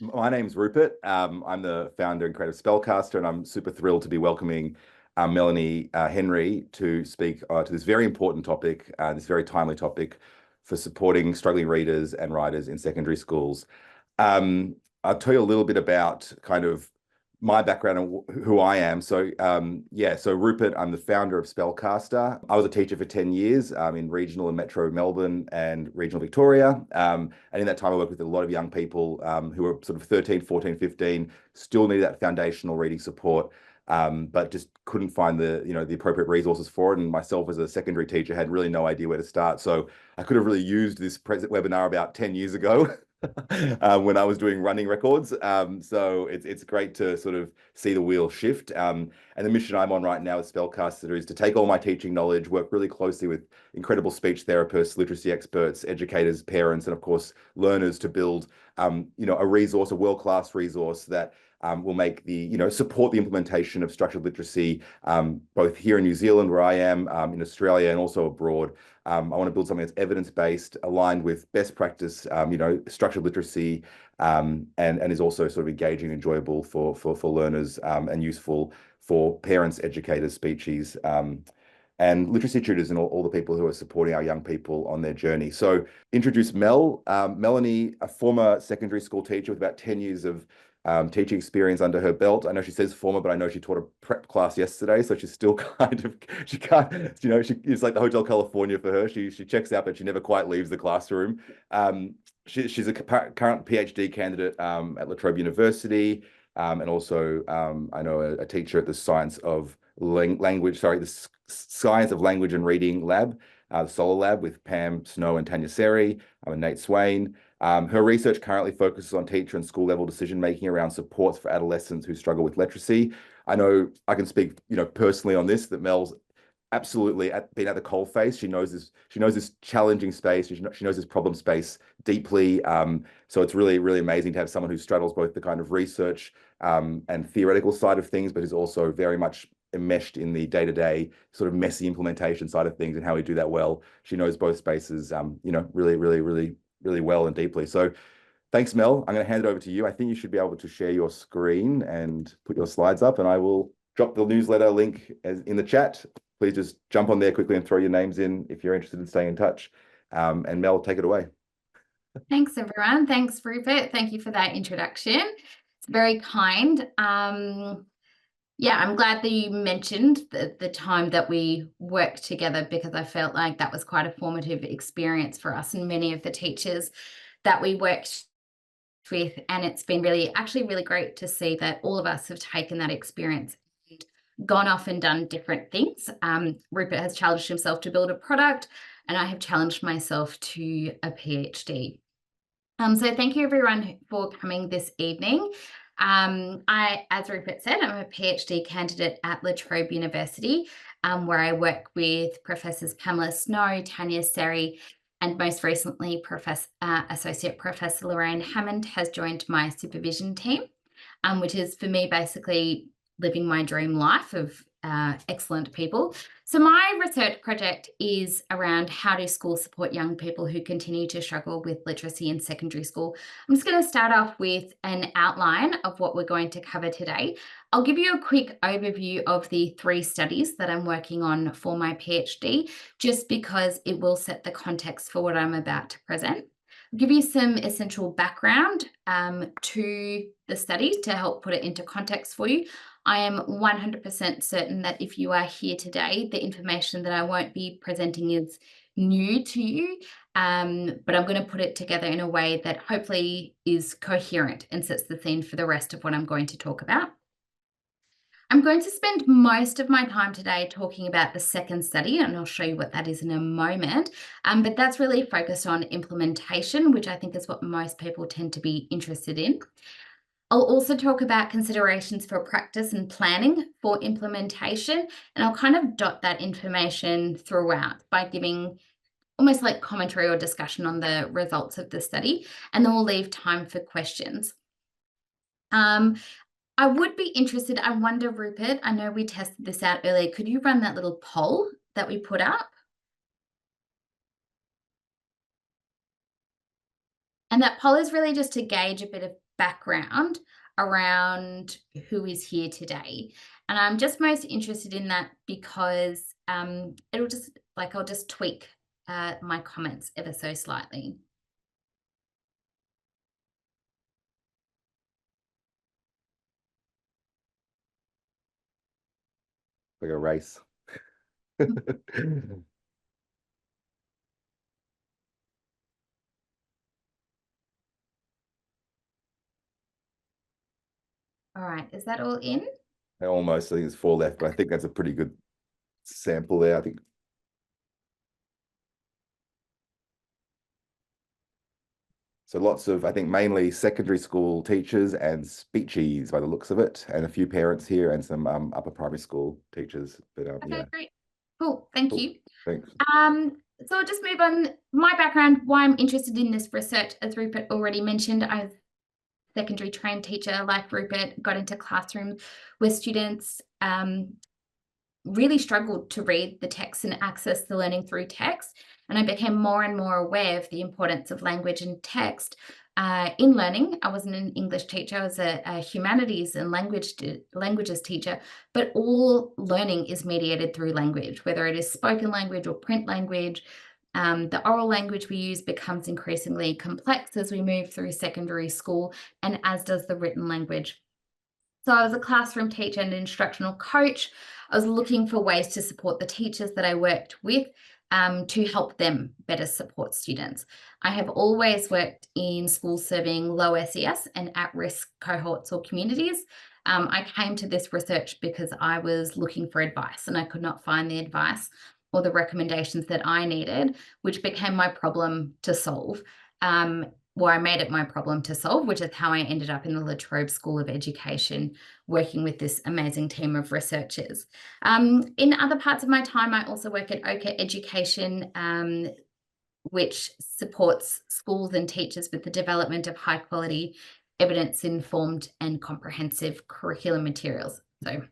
My name's Rupert. I'm the founder and creative spellcaster, and I'm super thrilled to be welcoming Melanie Henry to speak to this very important topic, this very timely topic for supporting struggling readers and writers in secondary schools. I'll tell you a little bit about kind of my background and who I am. So Rupert, I'm the founder of Spellcaster. I was a teacher for 10 years in regional and metro Melbourne and regional Victoria. And in that time, I worked with a lot of young people who were sort of 13, 14, 15, still needed that foundational reading support. But just couldn't find the appropriate resources for it. And myself as a secondary teacher had really no idea where to start. So I could have really used this present webinar about 10 years ago when I was doing running records. So it's great to sort of see the wheel shift. And the mission I'm on right now as Spellcaster is to take all my teaching knowledge, work really closely with incredible speech therapists, literacy experts, educators, parents, and of course, learners to build, a resource, a world-class resource that will make support the implementation of structured literacy, both here in New Zealand, where I am, in Australia, and also abroad. I want to build something that's evidence-based, aligned with best practice, structured literacy, and is also sort of engaging, enjoyable for learners, and useful for parents, educators, speechies, and literacy tutors, and all the people who are supporting our young people on their journey. So introduce Melanie, a former secondary school teacher with about 10 years of teaching experience under her belt. I know she says former, but I know she taught a prep class yesterday, so she's still she can't, it's like the Hotel California for her. She checks out, but she never quite leaves the classroom. She's a current PhD candidate at La Trobe University, and also I know a teacher at the Science of Language and Reading Lab, the Solar Lab, with Pam Snow and Tanya Seri, and Nate Swain. Her research currently focuses on teacher and school level decision making around supports for adolescents who struggle with literacy. I know I can speak, personally on this, that Mel's absolutely been at the coalface. She knows this challenging space. She knows this problem space deeply. So it's really, really amazing to have someone who straddles both the kind of research and theoretical side of things, but is also very much enmeshed in the day-to-day sort of messy implementation side of things and how we do that well. She knows both spaces, really, really, really, really well and deeply. So thanks, Mel. I'm going to hand it over to you. I think you should be able to share your screen and put your slides up, and I will drop the newsletter link in the chat. Please just jump on there quickly and throw your names in if you're interested in staying in touch. And Mel, take it away. Thanks, everyone. Thanks, Rupert. Thank you for that introduction. It's very kind. Yeah, I'm glad that you mentioned the time that we worked together, because I felt like that was quite a formative experience for us and many of the teachers that we worked with. And it's been actually really great to see that all of us have taken that experience and gone off and done different things. Rupert has challenged himself to build a product, and I have challenged myself to a PhD. So thank you everyone for coming this evening. As Rupert said, I'm a PhD candidate at La Trobe University, where I work with Professors Pamela Snow, Tanya Seri, and most recently, Associate Professor Lorraine Hammond has joined my supervision team, which is for me basically living my dream life of excellent people. So my research project is around how do schools support young people who continue to struggle with literacy in secondary school. I'm just going to start off with an outline of what we're going to cover today. I'll give you a quick overview of the 3 studies that I'm working on for my PhD, just because it will set the context for what I'm about to present. I'll give you some essential background to the studies to help put it into context for you. I am 100% certain that if you are here today, the information that I won't be presenting is new to you, but I'm going to put it together in a way that hopefully is coherent and sets the scene for the rest of what I'm going to talk about. I'm going to spend most of my time today talking about the second study, and I'll show you what that is in a moment, but that's really focused on implementation, which I think is what most people tend to be interested in. I'll also talk about considerations for practice and planning for implementation, and I'll kind of dot that information throughout by giving almost like commentary or discussion on the results of the study, and then we'll leave time for questions. I would be interested, I wonder, Rupert, I know we tested this out earlier, could you run that little poll that we put up? And that poll is really just to gauge a bit of background around who is here today. And I'm just most interested in that because it'll just I'll just tweak my comments ever so slightly. Like a race. All right, is that all in? Almost, I think it's 4 left, but I think that's a pretty good sample there. I think so. Lots of, I think, mainly secondary school teachers and speechies by the looks of it, and a few parents here and some upper primary school teachers. But Okay, yeah, great. Cool, thank cool. you. Thanks. So I'll just move on. My background, why I'm interested in this research, as Rupert already mentioned, I was a secondary trained teacher like Rupert, got into classrooms where students really struggled to read the text and access the learning through text. And I became more and more aware of the importance of language and text in learning. I wasn't an English teacher, I was a humanities and languages teacher, but all learning is mediated through language, whether it is spoken language or print language. The oral language we use becomes increasingly complex as we move through secondary school, and as does the written language. So I was a classroom teacher and instructional coach. I was looking for ways to support the teachers that I worked with to help them better support students. I have always worked in schools serving low SES and at-risk cohorts or communities. I came to this research because I was looking for advice and I could not find the advice or the recommendations that I needed, which became my problem to solve. Well, I made it my problem to solve, which is how I ended up in the La Trobe School of Education, working with this amazing team of researchers. In other parts of my time, I also work at Oka Education, which supports schools and teachers with the development of high quality, evidence-informed and comprehensive curriculum materials. So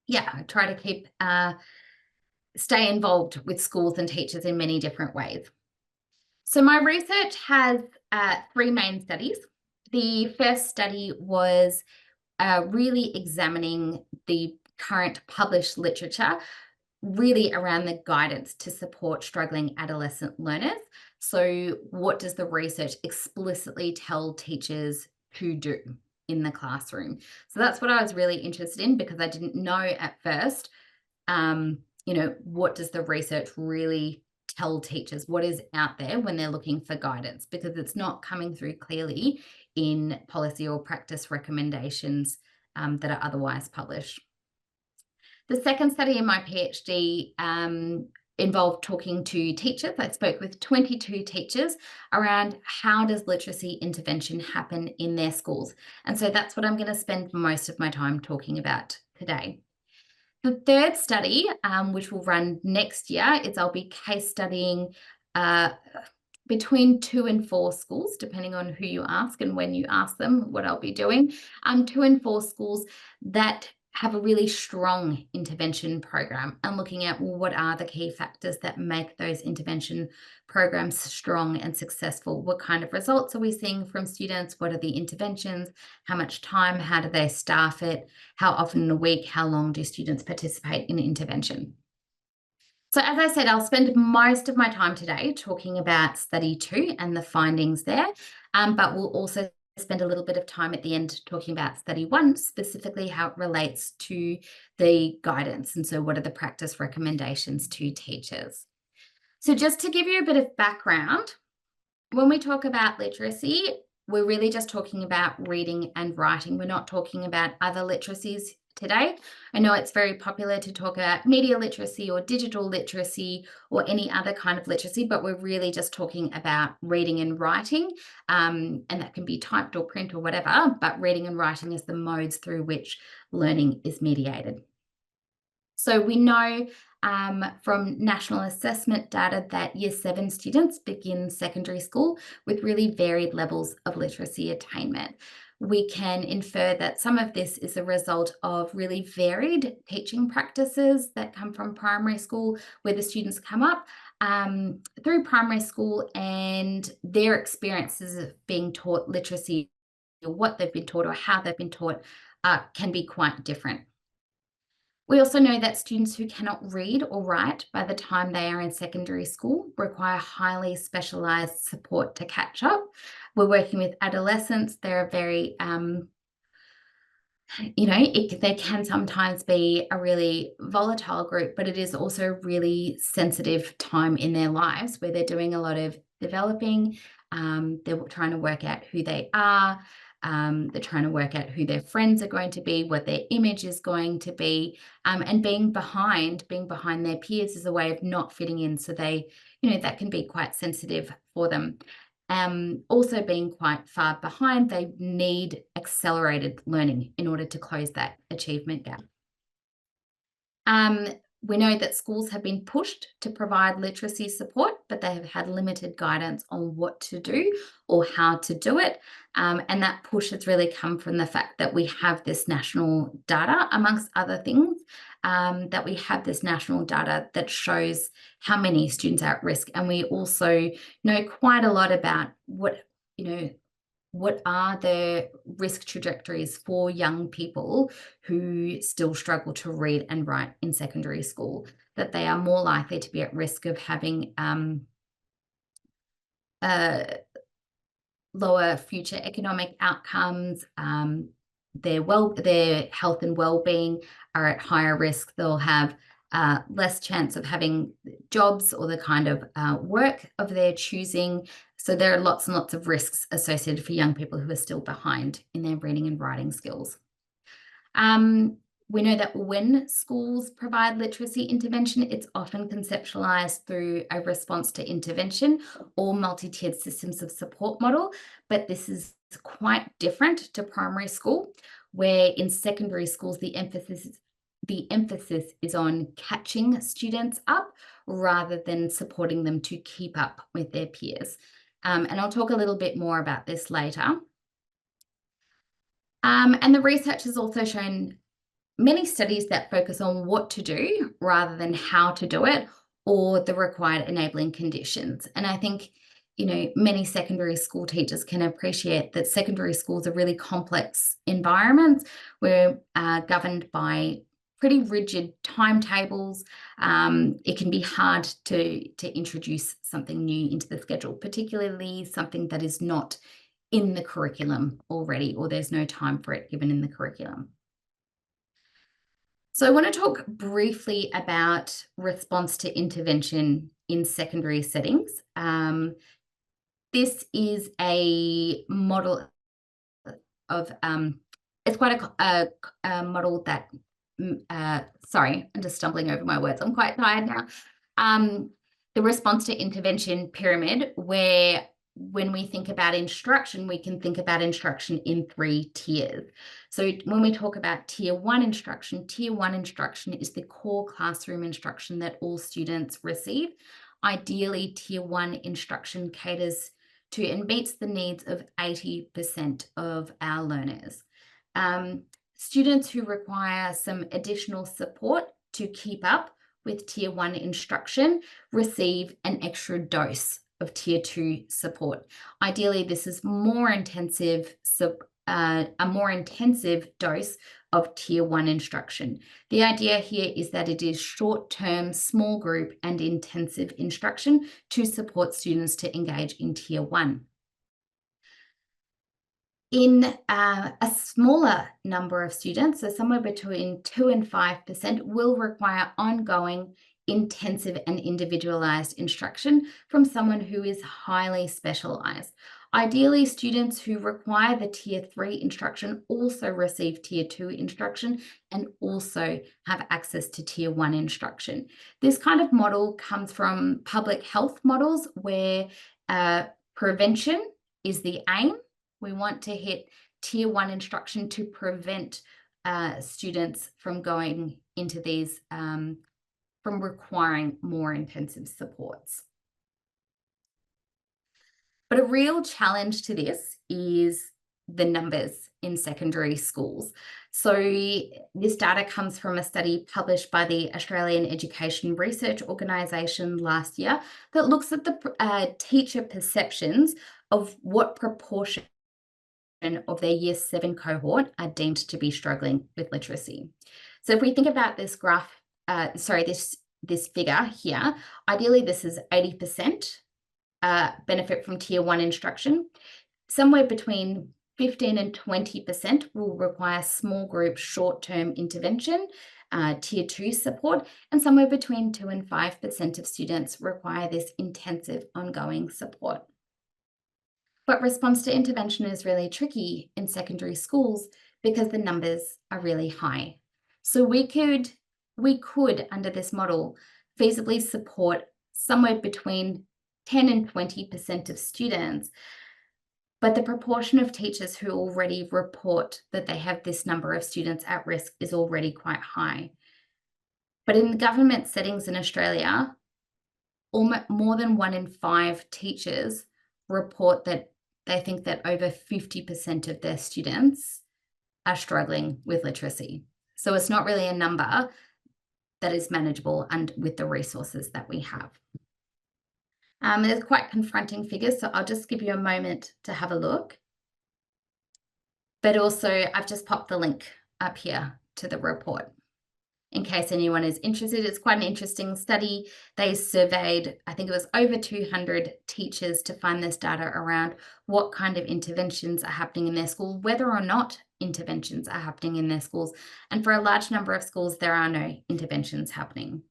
yeah, I try to stay involved with schools and teachers in many different ways. So my research has 3 main studies. The first study was really examining the current published literature, really around the guidance to support struggling adolescent learners. So what does the research explicitly tell teachers to do in the classroom? So that's what I was really interested in, because I didn't know at first, what does the research really tell teachers? What is out there when they're looking for guidance? Because it's not coming through clearly in policy or practice recommendations that are otherwise published. The second study in my PhD involved talking to teachers. I spoke with 22 teachers around how does literacy intervention happen in their schools. And so that's what I'm going to spend most of my time talking about today. The third study, which will run next year, is I'll be case studying between 2 and 4 schools, depending on who you ask and when you ask them what I'll be doing. 2 and 4 schools that have a really strong intervention program, and looking at, well, what are the key factors that make those intervention programs strong and successful? What kind of results are we seeing from students? What are the interventions? How much time? How do they staff it? How often in a week? How long do students participate in intervention? So as I said, I'll spend most of my time today talking about study 2 and the findings there, but we'll also spend a little bit of time at the end talking about study 1, specifically how it relates to the guidance. And so what are the practice recommendations to teachers? So just to give you a bit of background, when we talk about literacy, we're really just talking about reading and writing. We're not talking about other literacies today. I know it's very popular to talk about media literacy or digital literacy or any other kind of literacy, but we're really just talking about reading and writing, and that can be typed or print or whatever, but reading and writing is the modes through which learning is mediated. So we know from national assessment data that Year 7 students begin secondary school with really varied levels of literacy attainment. We can infer that some of this is a result of really varied teaching practices that come from primary school, where the students come up through primary school and their experiences of being taught literacy what they've been taught or how they've been taught can be quite different. We also know that students who cannot read or write by the time they are in secondary school require highly specialised support to catch up. We're working with adolescents. They're very they can sometimes be a really volatile group, but it is also a really sensitive time in their lives where they're doing a lot of developing. They're trying to work out who they are. They're trying to work out who their friends are going to be, what their image is going to be, and being behind their peers is a way of not fitting in. So that can be quite sensitive for them. Also being quite far behind, they need accelerated learning in order to close that achievement gap. We know that schools have been pushed to provide literacy support, but they have had limited guidance on what to do or how to do it. And that push has really come from the fact that we have this national data, amongst other things, that we have this national data that shows how many students are at risk. And we also know quite a lot about what are the risk trajectories for young people who still struggle to read and write in secondary school, that they are more likely to be at risk of having lower future economic outcomes. Their health and well-being are at higher risk. They'll have less chance of having jobs or the kind of work of their choosing. So there are lots and lots of risks associated for young people who are still behind in their reading and writing skills. We know that when schools provide literacy intervention, it's often conceptualized through a response to intervention or multi-tiered systems of support model, but this is quite different to primary school, where in secondary schools, the emphasis is on catching students up rather than supporting them to keep up with their peers. And I'll talk a little bit more about this later. And the research has also shown many studies that focus on what to do rather than how to do it or the required enabling conditions. And I think, many secondary school teachers can appreciate that secondary schools are really complex environments. We're governed by pretty rigid timetables. It can be hard to introduce something new into the schedule, particularly something that is not in the curriculum already, or there's no time for it given in the curriculum. So I want to talk briefly about response to intervention in secondary settings. This is a model of, it's quite a model that, sorry, I'm just stumbling over my words. I'm quite tired now. The response to intervention pyramid, where when we think about instruction, we can think about instruction in 3 tiers. So when we talk about tier 1 instruction is the core classroom instruction that all students receive. Ideally, tier 1 instruction caters to and meets the needs of 80% of our learners. Students who require some additional support to keep up with tier 1 instruction receive an extra dose of tier 2 support. Ideally, this is a more intensive dose of tier 1 instruction. The idea here is that it is short-term, small group and intensive instruction to support students to engage in tier 1. In a smaller number of students, so somewhere between 2 and 5%, will require ongoing intensive and individualized instruction from someone who is highly specialized. Ideally, students who require the tier 3 instruction also receive tier 2 instruction and also have access to tier 1 instruction. This kind of model comes from public health models where prevention is the aim. We want to hit tier 1 instruction to prevent students from going into these, from requiring more intensive supports. But a real challenge to this is the numbers in secondary schools. So this data comes from a study published by the Australian Education Research Organisation last year that looks at the teacher perceptions of what proportion of their Year 7 cohort are deemed to be struggling with literacy. So if we think about this graph, this figure here, ideally this is 80% benefit from Tier 1 instruction. Somewhere between 15 and 20% will require small group short-term intervention, Tier 2 support, and somewhere between 2 and 5% of students require this intensive ongoing support. But response to intervention is really tricky in secondary schools because the numbers are really high. So we could, under this model, feasibly support somewhere between 10 and 20% of students, but the proportion of teachers who already report that they have this number of students at risk is already quite high. But in the government settings in Australia, more than 1 in 5 teachers report that they think that over 50% of their students are struggling with literacy. So it's not really a number that is manageable and with the resources that we have. There's quite confronting figures, so I'll just give you a moment to have a look. But also, I've just popped the link up here to the report in case anyone is interested. It's quite an interesting study. They surveyed, I think it was over 200 teachers to find this data around what kind of interventions are happening in their schools, whether or not interventions are happening in their schools. And for a large number of schools, there are no interventions happening.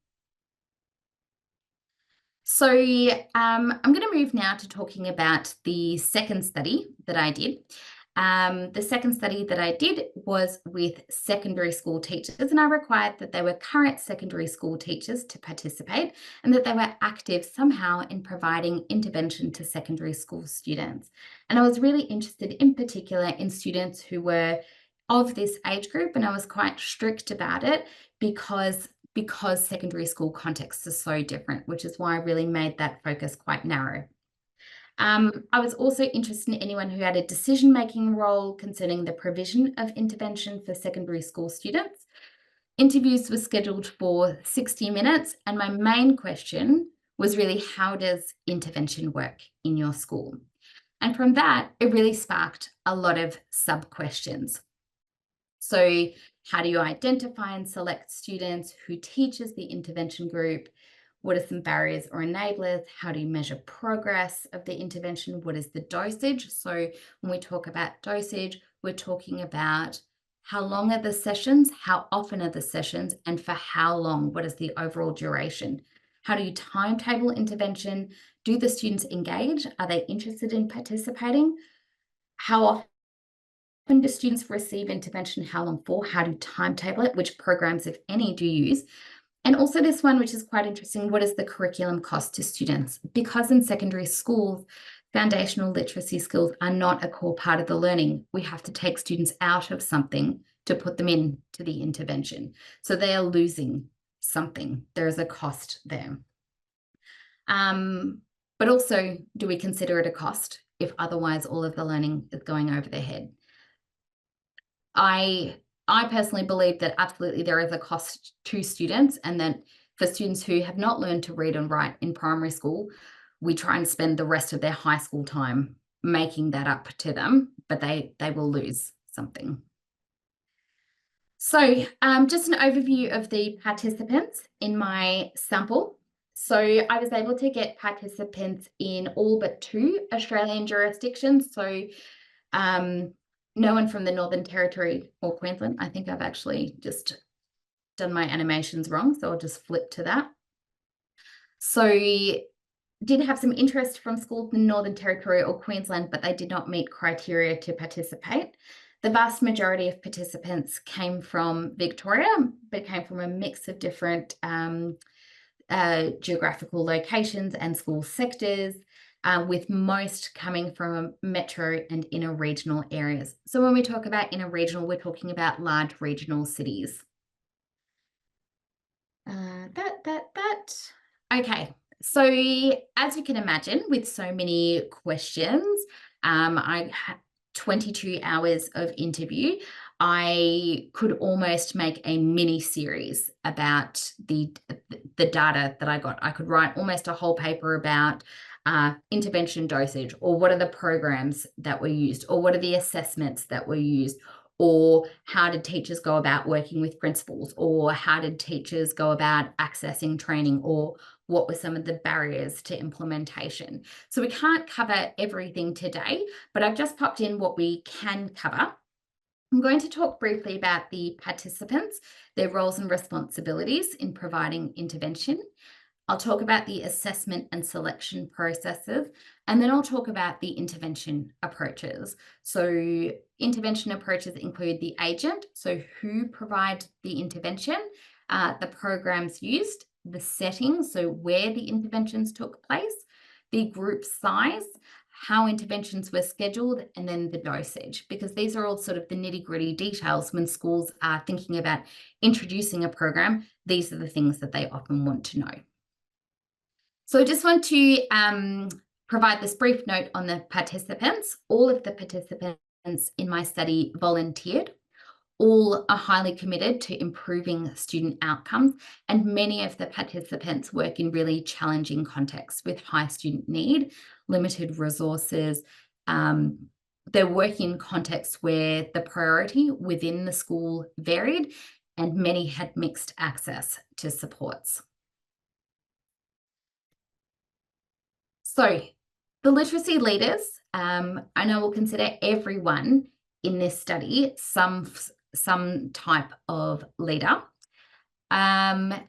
So I'm going to move now to talking about the second study that I did. The second study that I did was with secondary school teachers, and I required that they were current secondary school teachers to participate and that they were active somehow in providing intervention to secondary school students. And I was really interested in particular in students who were of this age group, and I was quite strict about it because secondary school contexts are so different, which is why I really made that focus quite narrow. I was also interested in anyone who had a decision-making role concerning the provision of intervention for secondary school students. Interviews were scheduled for 60 minutes, and my main question was really, how does intervention work in your school? And from that, it really sparked a lot of sub-questions. So how do you identify and select students? Who teaches the intervention group? What are some barriers or enablers? How do you measure progress of the intervention? What is the dosage? So when we talk about dosage, we're talking about how long are the sessions, how often are the sessions, and for how long? What is the overall duration? How do you timetable intervention? Do the students engage? Are they interested in participating? How often do students receive intervention? How long for? How do you timetable it? Which programs, if any, do you use? And also this one, which is quite interesting, what is the curriculum cost to students? Because in secondary schools, foundational literacy skills are not a core part of the learning. We have to take students out of something to put them into the intervention. So they are losing something. There is a cost there. But also, do we consider it a cost if otherwise all of the learning is going over their head? I personally believe that absolutely there is a cost to students, and that for students who have not learned to read and write in primary school, we try and spend the rest of their high school time making that up to them, but they will lose something. So just an overview of the participants in my sample. So I was able to get participants in all but 2 Australian jurisdictions. So no one from the Northern Territory or Queensland. I think I've actually just done my animations wrong, so I'll just flip to that. So did have some interest from schools in the Northern Territory or Queensland, but they did not meet criteria to participate. The vast majority of participants came from Victoria, but came from a mix of different geographical locations and school sectors, with most coming from metro and inner regional areas. So when we talk about inner regional, we're talking about large regional cities. Okay, so as you can imagine, with so many questions, I had 22 hours of interview. I could almost make a mini series about the data that I got. I could write almost a whole paper about intervention dosage, or what are the programs that were used, or what are the assessments that were used, or how did teachers go about working with principals, or how did teachers go about accessing training, or what were some of the barriers to implementation. So we can't cover everything today, but I've just popped in what we can cover. I'm going to talk briefly about the participants, their roles and responsibilities in providing intervention. I'll talk about the assessment and selection processes, and then I'll talk about the intervention approaches. So intervention approaches include the agent, so who provides the intervention, the programs used, the settings, so where the interventions took place, the group size, how interventions were scheduled, and then the dosage, because these are all sort of the nitty-gritty details when schools are thinking about introducing a program. These are the things that they often want to know. So I just want to provide this brief note on the participants. All of the participants in my study volunteered. All are highly committed to improving student outcomes, and many of the participants work in really challenging contexts with high student need, limited resources. They're working in contexts where the priority within the school varied, and many had mixed access to supports. So the literacy leaders, I know we'll consider everyone in this study some type of leader. Many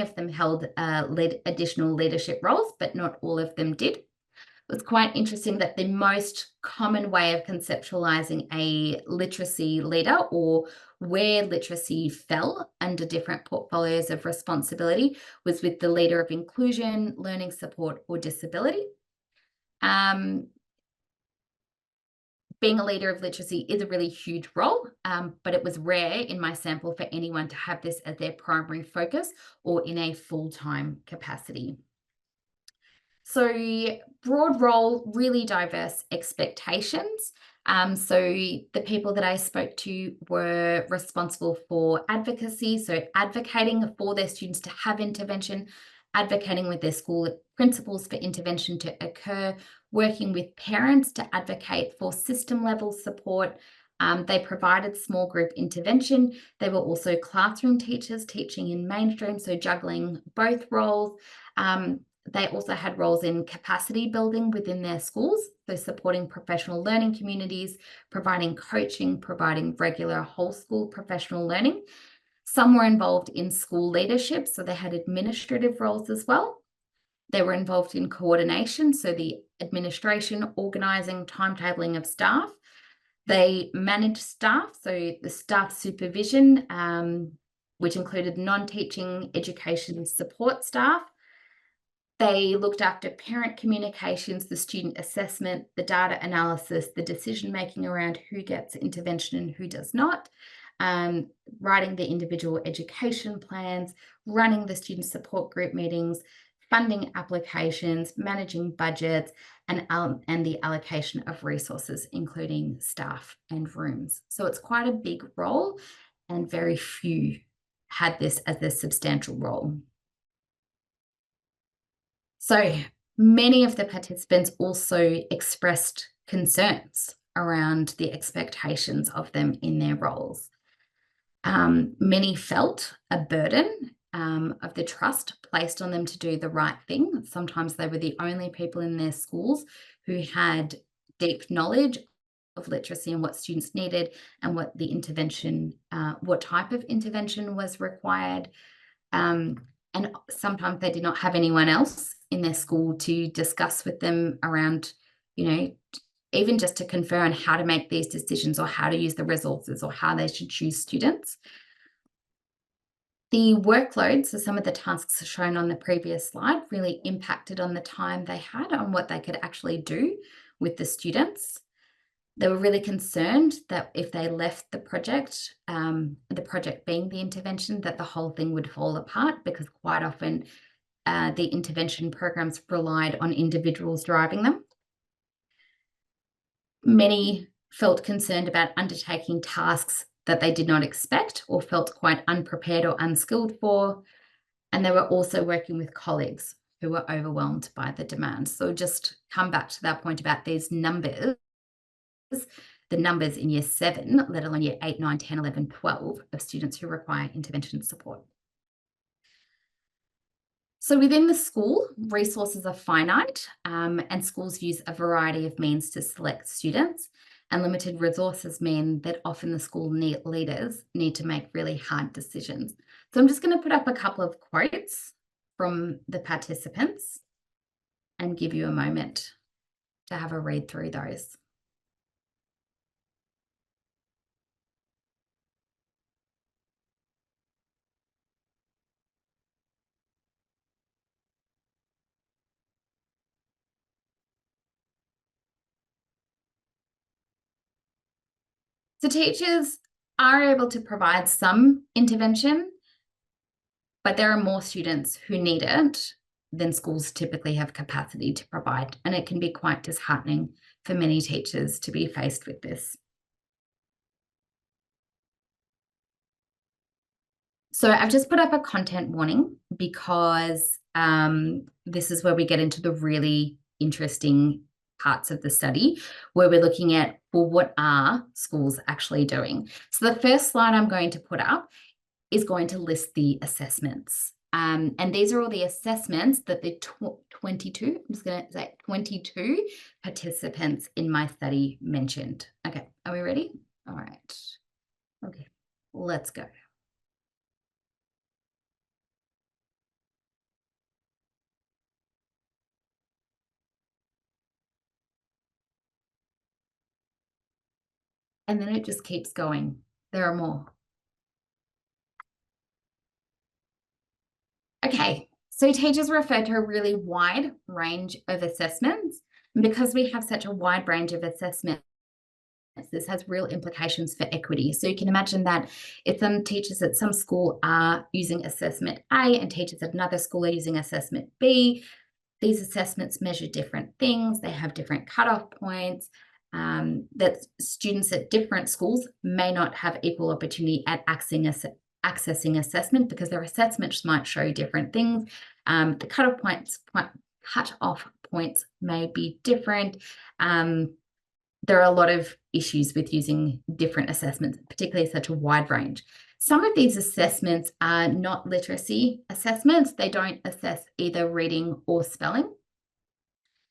of them held additional leadership roles, but not all of them did. It was quite interesting that the most common way of conceptualizing a literacy leader, or where literacy fell under different portfolios of responsibility, was with the leader of inclusion, learning support, or disability. Being a leader of literacy is a really huge role, but it was rare in my sample for anyone to have this as their primary focus or in a full-time capacity. So broad role, really diverse expectations. So the people that I spoke to were responsible for advocacy, so advocating for their students to have intervention, advocating with their school principals for intervention to occur, working with parents to advocate for system level support. They provided small group intervention. They were also classroom teachers teaching in mainstream, so juggling both roles. They also had roles in capacity building within their schools, so supporting professional learning communities, providing coaching, providing regular whole school professional learning. Some were involved in school leadership, so they had administrative roles as well. They were involved in coordination, so the administration, organising, timetabling of staff. They managed staff, so the staff supervision, which included non-teaching education support staff. They looked after parent communications, the student assessment, the data analysis, the decision-making around who gets intervention and who does not, writing the individual education plans, running the student support group meetings, funding applications, managing budgets, and the allocation of resources, including staff and rooms. So it's quite a big role, and very few had this as their substantial role. So many of the participants also expressed concerns around the expectations of them in their roles. Many felt a burden of the trust placed on them to do the right thing. Sometimes they were the only people in their schools who had deep knowledge of literacy and what students needed and what the intervention, what type of intervention was required. And sometimes they did not have anyone else in their school to discuss with them around, even just to confer on how to make these decisions or how to use the resources or how they should choose students. The workload, so some of the tasks shown on the previous slide, really impacted on the time they had on what they could actually do with the students. They were really concerned that if they left the project being the intervention, that the whole thing would fall apart, because quite often the intervention programs relied on individuals driving them. Many felt concerned about undertaking tasks that they did not expect or felt quite unprepared or unskilled for. And they were also working with colleagues who are overwhelmed by the demand. So just come back to that point about these numbers, the numbers in year 7, let alone year 8, 9, 10, 11, 12 of students who require intervention support. So within the school, resources are finite, and schools use a variety of means to select students, and limited resources mean that often the school leaders need to make really hard decisions. So I'm just going to put up a couple of quotes from the participants and give you a moment to have a read through those. So teachers are able to provide some intervention, but there are more students who need it than schools typically have capacity to provide, and it can be quite disheartening for many teachers to be faced with this. So I've just put up a content warning because this is where we get into the really interesting parts of the study where we're looking at, well, what are schools actually doing? So the first slide I'm going to put up is going to list the assessments. And these are all the assessments that the 22, I'm just going to say 22 participants in my study mentioned. Okay, are we ready? All right. Okay, let's go. And then it just keeps going. There are more. Okay, so teachers refer to a really wide range of assessments. And because we have such a wide range of assessments, this has real implications for equity. So you can imagine that if some teachers at some school are using assessment A and teachers at another school are using assessment B, these assessments measure different things. They have different cutoff points. That students at different schools may not have equal opportunity at accessing assessment because their assessments might show different things. The cutoff points may be different. There are a lot of issues with using different assessments, particularly such a wide range. Some of these assessments are not literacy assessments. They don't assess either reading or spelling.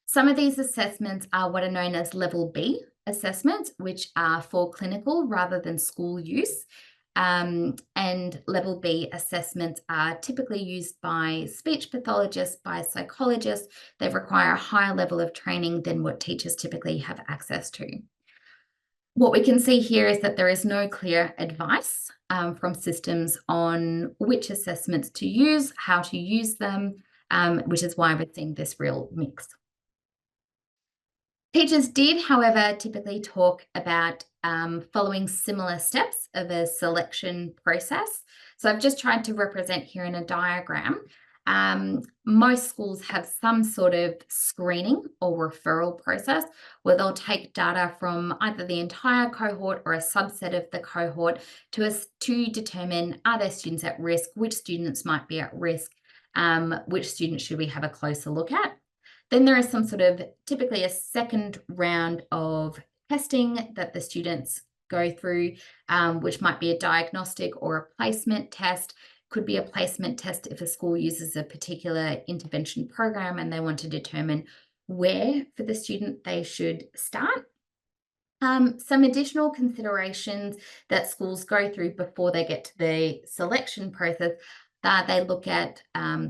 Some of these assessments are what are known as level B assessments, which are for clinical rather than school use. And level B assessments are typically used by speech pathologists, by psychologists. They require a higher level of training than what teachers typically have access to. What we can see here is that there is no clear advice from systems on which assessments to use, how to use them, which is why we're seeing this real mix. Teachers did, however, typically talk about following similar steps of a selection process. So I've just tried to represent here in a diagram. Most schools have some sort of screening or referral process where they'll take data from either the entire cohort or a subset of the cohort to determine, are there students at risk, which students might be at risk, which students should we have a closer look at. Then there is some sort of typically a second round of testing that the students go through, which might be a diagnostic or a placement test. Could be a placement test if a school uses a particular intervention program and they want to determine where for the student they should start. Some additional considerations that schools go through before they get to the selection process, they look at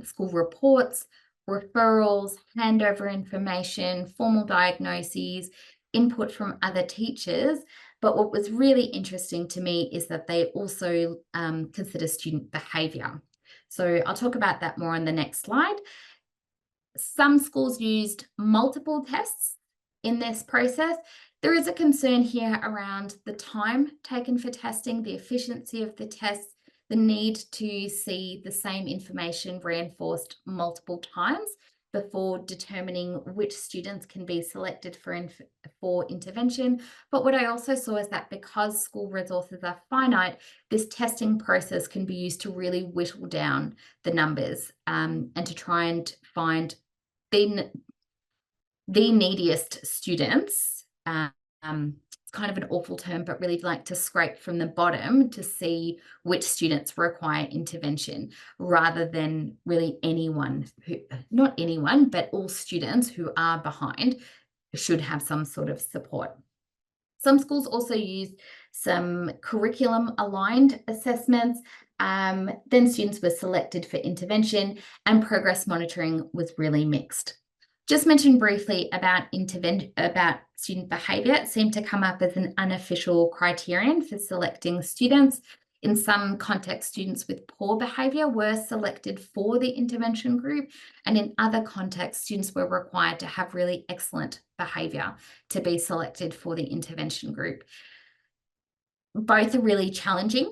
school reports, referrals, handover information, formal diagnoses, input from other teachers. But what was really interesting to me is that they also consider student behaviour. So I'll talk about that more on the next slide. Some schools used multiple tests in this process. There is a concern here around the time taken for testing, the efficiency of the tests, the need to see the same information reinforced multiple times before determining which students can be selected for intervention. But what I also saw is that because school resources are finite, this testing process can be used to really whittle down the numbers, and to try and find the neediest students. It's kind of an awful term, but really like to scrape from the bottom to see which students require intervention, rather than really anyone who, not anyone, but all students who are behind should have some sort of support. Some schools also use some curriculum aligned assessments. Then students were selected for intervention, and progress monitoring was really mixed. Just mention briefly about student behaviour. It seemed to come up as an unofficial criterion for selecting students. In some contexts, students with poor behaviour were selected for the intervention group, and in other contexts, students were required to have really excellent behaviour to be selected for the intervention group. Both are really challenging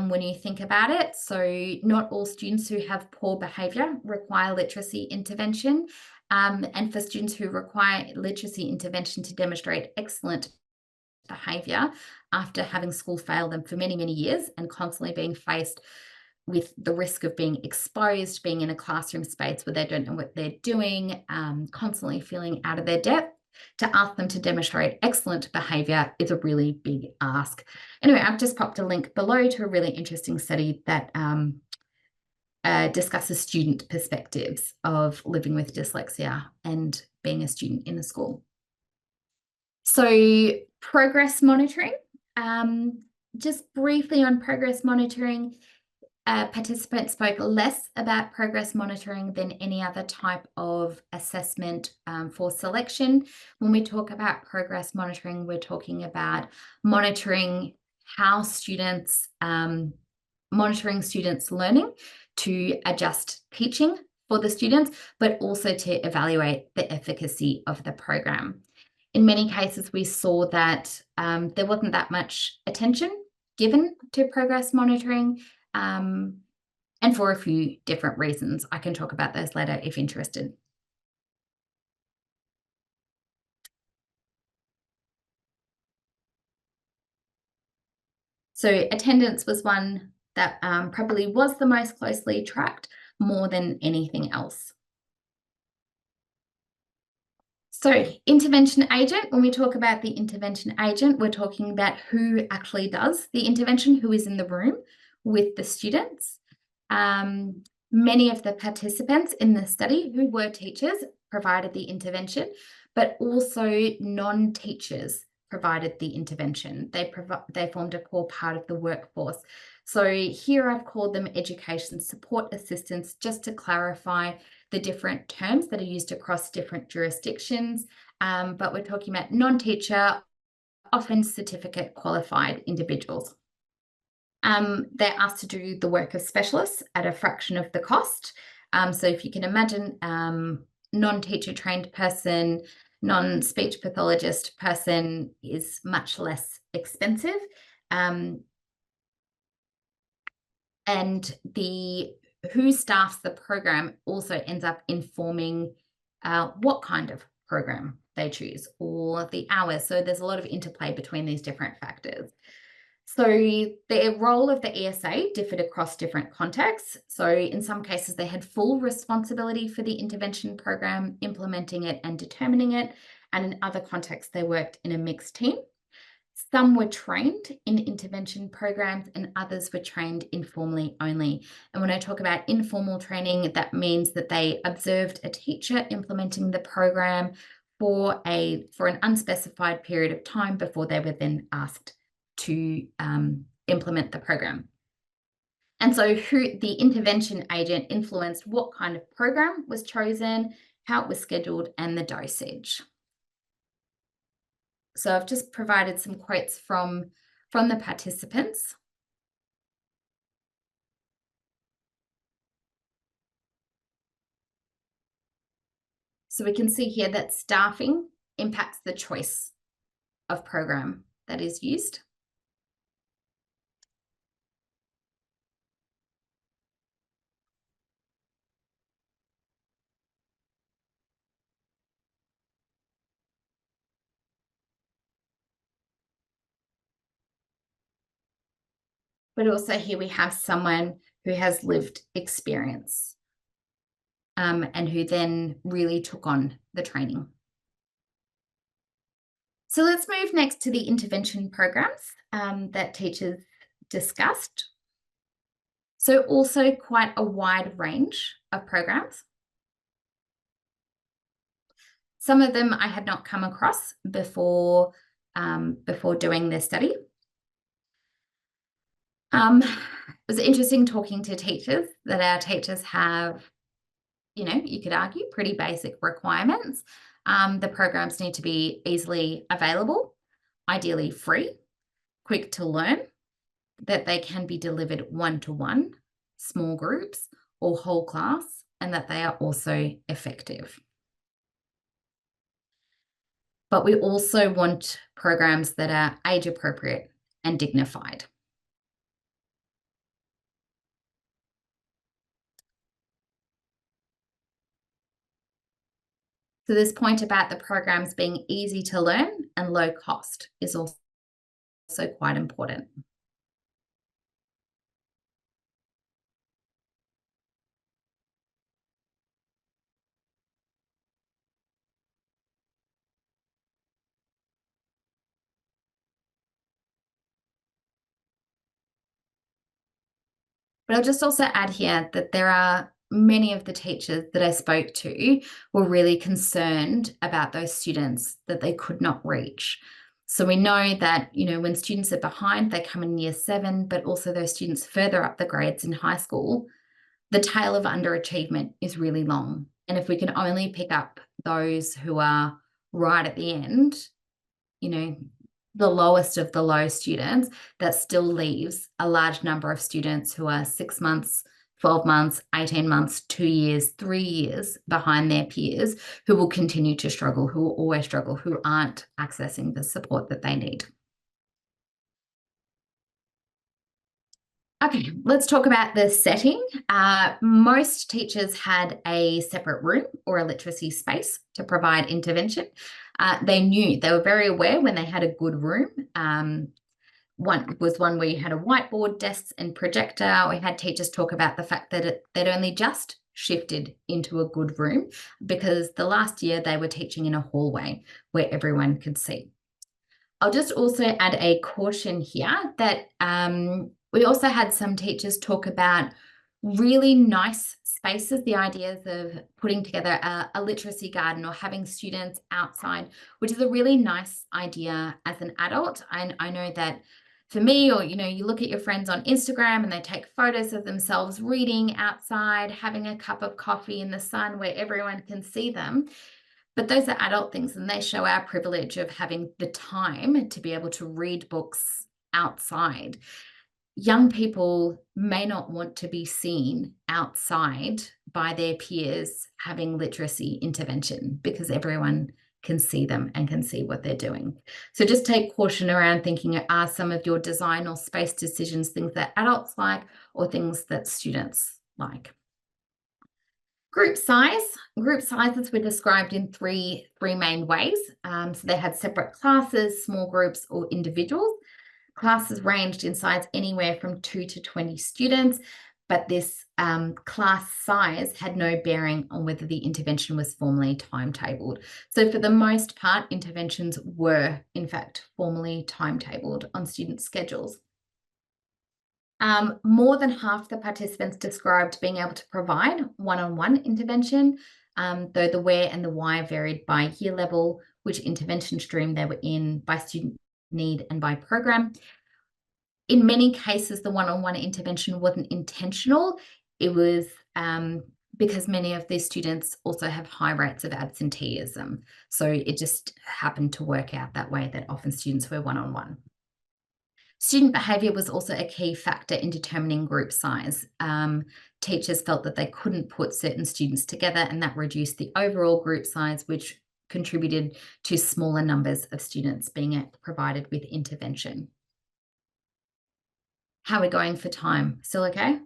when you think about it. So not all students who have poor behaviour require literacy intervention. And for students who require literacy intervention to demonstrate excellent behaviour after having school fail them for many, many years and constantly being faced with the risk of being exposed, being in a classroom space where they don't know what they're doing, constantly feeling out of their depth, to ask them to demonstrate excellent behaviour is a really big ask. Anyway, I've just popped a link below to a really interesting study that discusses student perspectives of living with dyslexia and being a student in a school. So progress monitoring, just briefly on progress monitoring, participants spoke less about progress monitoring than any other type of assessment for selection. When we talk about progress monitoring, we're talking about monitoring how students, monitoring students' learning to adjust teaching for the students, but also to evaluate the efficacy of the program. In many cases, we saw that there wasn't that much attention given to progress monitoring, and for a few different reasons. I can talk about those later if interested. So attendance was one that probably was the most closely tracked, more than anything else. So intervention agent, when we talk about the intervention agent, we're talking about who actually does the intervention, who is in the room with the students. Many of the participants in the study who were teachers provided the intervention, but also non-teachers provided the intervention. They formed a core part of the workforce. So here I've called them education support assistants, just to clarify the different terms that are used across different jurisdictions. But we're talking about non-teacher, often certificate qualified individuals. They're asked to do the work of specialists at a fraction of the cost. So if you can imagine, non-teacher trained person, non-speech pathologist person is much less expensive. And who staffs the program also ends up informing what kind of program they choose, or the hours. So there's a lot of interplay between these different factors. So the role of the ESA differed across different contexts. So in some cases, they had full responsibility for the intervention program, implementing it and determining it. And in other contexts, they worked in a mixed team. Some were trained in intervention programs and others were trained informally only. And when I talk about informal training, that means that they observed a teacher implementing the program for an unspecified period of time before they were then asked to implement the program. And so the intervention agent influenced what kind of program was chosen, how it was scheduled, and the dosage. So I've just provided some quotes from the participants. So we can see here that staffing impacts the choice of program that is used. but also here we have someone who has lived experience and who then really took on the training. So let's move next to the intervention programs that teachers discussed. So also quite a wide range of programs. Some of them I had not come across before doing this study. It was interesting talking to teachers, that our teachers have, you could argue, pretty basic requirements. The programs need to be easily available, ideally free, quick to learn, that they can be delivered one-to-one, small groups, or whole class, and that they are also effective. But we also want programs that are age appropriate and dignified. So this point about the programs being easy to learn and low cost is also quite important. But I'll just also add here that there are many of the teachers that I spoke to were really concerned about those students that they could not reach. So we know that, when students are behind, they come in year 7, but also those students further up the grades in high school, the tail of underachievement is really long. And if we can only pick up those who are right at the end, the lowest of the low students, that still leaves a large number of students who are 6 months, 12 months, 18 months, 2 years, 3 years behind their peers, who will continue to struggle, who will always struggle, who aren't accessing the support that they need. Okay, let's talk about the setting. Most teachers had a separate room or a literacy space to provide intervention. They were very aware when they had a good room. One where you had a whiteboard, desks, and projector. We had teachers talk about the fact that they'd only just shifted into a good room because the last year they were teaching in a hallway where everyone could see. I'll just also add a caution here that we also had some teachers talk about really nice spaces, the ideas of putting together a literacy garden or having students outside, which is a really nice idea as an adult. I know that for me, or, you look at your friends on Instagram and they take photos of themselves reading outside, having a cup of coffee in the sun where everyone can see them. But those are adult things, and they show our privilege of having the time to be able to read books outside. Young people may not want to be seen outside by their peers having literacy intervention because everyone can see them and can see what they're doing. So just take caution around thinking, are some of your design or space decisions things that adults like or things that students like? Group sizes were described in three main ways. So they had separate classes, small groups, or individuals. Classes ranged in size anywhere from 2 to 20 students, but this class size had no bearing on whether the intervention was formally timetabled. So for the most part, interventions were, in fact, formally timetabled on student schedules. More than half the participants described being able to provide one-on-one intervention, though the where and the why varied by year level, which intervention stream they were in, by student need, and by program. In many cases, the one-on-one intervention wasn't intentional. It was because many of these students also have high rates of absenteeism. So it just happened to work out that way, that often students were one-on-one. Student behaviour was also a key factor in determining group size. Teachers felt that they couldn't put certain students together, and that reduced the overall group size, which contributed to smaller numbers of students being provided with intervention. How are we going for time? Still okay?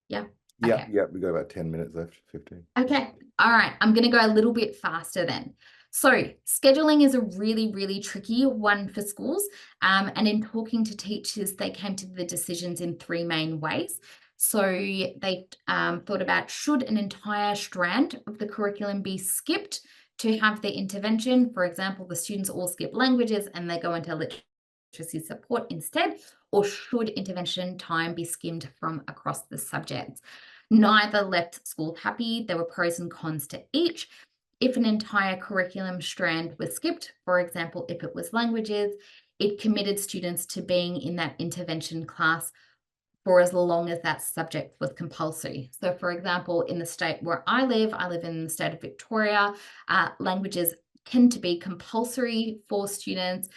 Yeah? Yeah, okay. yeah, we've got about 10 minutes left, 15. Okay, all right. I'm going to go a little bit faster then. So scheduling is a really, really tricky one for schools. And in talking to teachers, they came to the decisions in three main ways. So they thought about, should an entire strand of the curriculum be skipped to have the intervention? For example, the students all skip languages and they go into literacy support instead, or should intervention time be skimmed from across the subjects? Neither left school happy. There were pros and cons to each. If an entire curriculum strand was skipped, for example, if it was languages, it committed students to being in that intervention class for as long as that subject was compulsory. So, for example, in the state where I live in the state of Victoria, languages tend to be compulsory for students,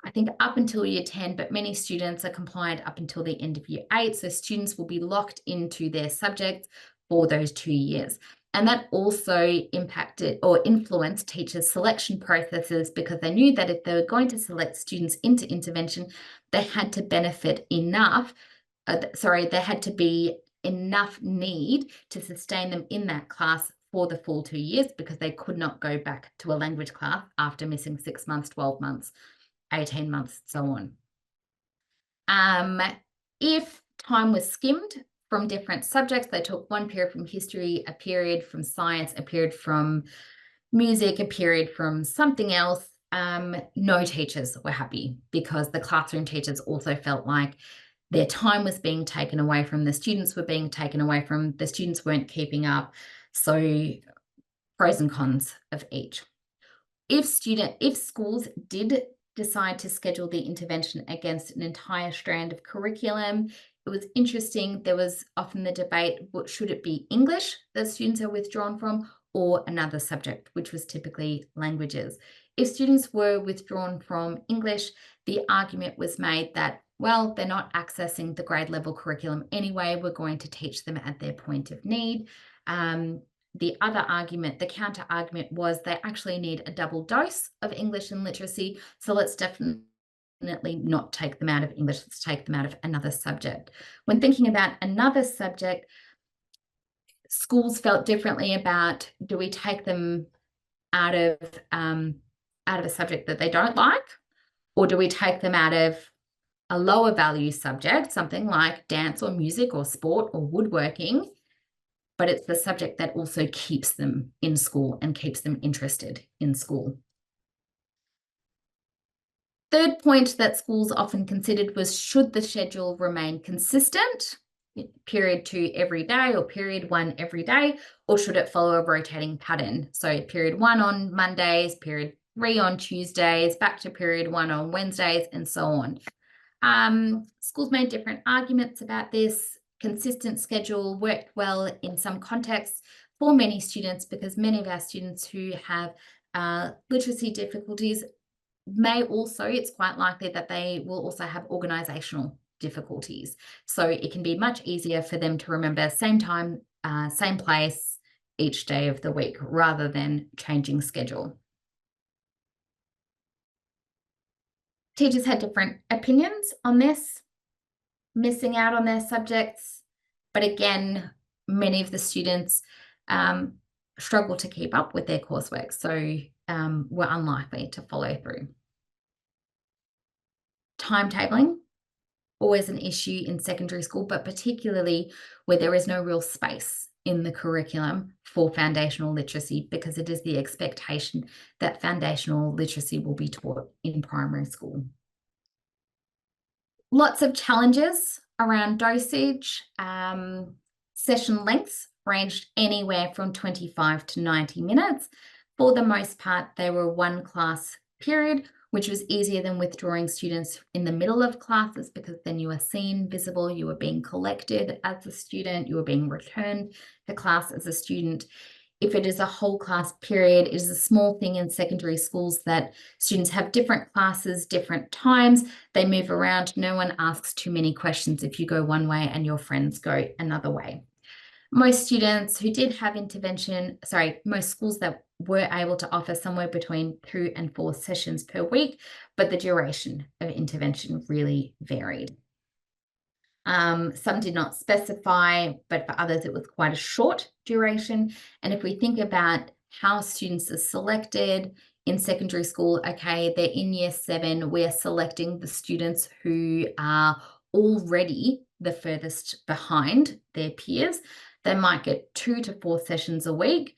I think up until year 10, but many students are compliant up until the end of year 8. So students will be locked into their subjects for those 2 years. And that also impacted or influenced teachers' selection processes, because they knew that if they were going to select students into intervention, they had to benefit enough, there had to be enough need to sustain them in that class for the full 2 years, because they could not go back to a language class after missing 6 months, 12 months, 18 months, so on. If time was skimmed from different subjects, they took one period from history, a period from science, a period from music, a period from something else, no teachers were happy, because the classroom teachers also felt like their time was being taken away from the students, were being taken away from the students, weren't keeping up. So pros and cons of each. If schools did decide to schedule the intervention against an entire strand of curriculum, it was interesting. There was often the debate, should it be English that students are withdrawn from, or another subject, which was typically languages. If students were withdrawn from English, the argument was made that, well, they're not accessing the grade level curriculum anyway, we're going to teach them at their point of need. The other argument, the counter argument, was they actually need a double dose of English and literacy, so let's definitely not take them out of English, let's take them out of another subject. When thinking about another subject, schools felt differently about, do we take them out of a subject that they don't like, or do we take them out of a lower value subject, something like dance or music or sport or woodworking, but it's the subject that also keeps them in school and keeps them interested in school. Third point that schools often considered was, should the schedule remain consistent, period 2 every day or period 1 every day, or should it follow a rotating pattern? So period 1 on Mondays, period 3 on Tuesdays, back to period 1 on Wednesdays, and so on. Schools made different arguments about this. Consistent schedule worked well in some contexts for many students, because many of our students who have literacy difficulties may also, it's quite likely that they will also have organisational difficulties. So it can be much easier for them to remember same time, same place each day of the week, rather than changing schedule. Teachers had different opinions on this, missing out on their subjects, but again, many of the students struggle to keep up with their coursework, so were unlikely to follow through. Timetabling, always an issue in secondary school, but particularly where there is no real space in the curriculum for foundational literacy, because it is the expectation that foundational literacy will be taught in primary school. Lots of challenges around dosage. Session lengths ranged anywhere from 25 to 90 minutes. For the most part, they were one class period, which was easier than withdrawing students in the middle of classes, because then you were seen, visible, you were being collected as a student, you were being returned to class as a student. If it is a whole class period, it is a small thing in secondary schools that students have different classes, different times, they move around, no one asks too many questions if you go one way and your friends go another way. Most students who did have intervention, most schools that were able to offer somewhere between 2 and 4 sessions per week, but the duration of intervention really varied. Some did not specify, but for others it was quite a short duration. And if we think about how students are selected, in secondary school, okay, they're in year 7, we are selecting the students who are already the furthest behind their peers. They might get 2 to 4 sessions a week.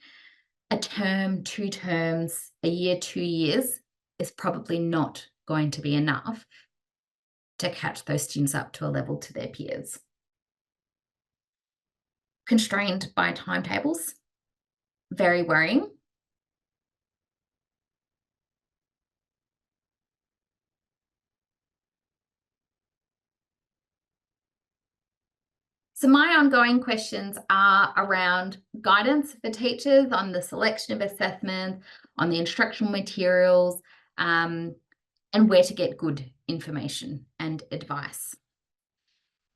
A term, 2 terms, a year, 2 years is probably not going to be enough to catch those students up to a level to their peers. Constrained by timetables, very worrying. So my ongoing questions are around guidance for teachers on the selection of assessments, on the instructional materials, and where to get good information and advice.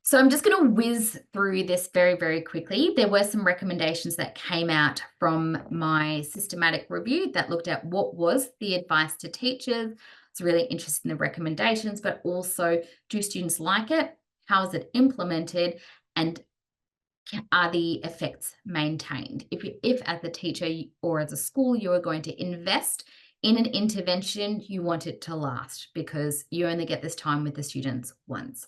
So I'm just going to whiz through this very, very quickly. There were some recommendations that came out from my systematic review that looked at what was the advice to teachers. It's really interested in the recommendations, but also, do students like it? How is it implemented? And are the effects maintained? If as a teacher or as a school, you are going to invest in an intervention, you want it to last, because you only get this time with the students once.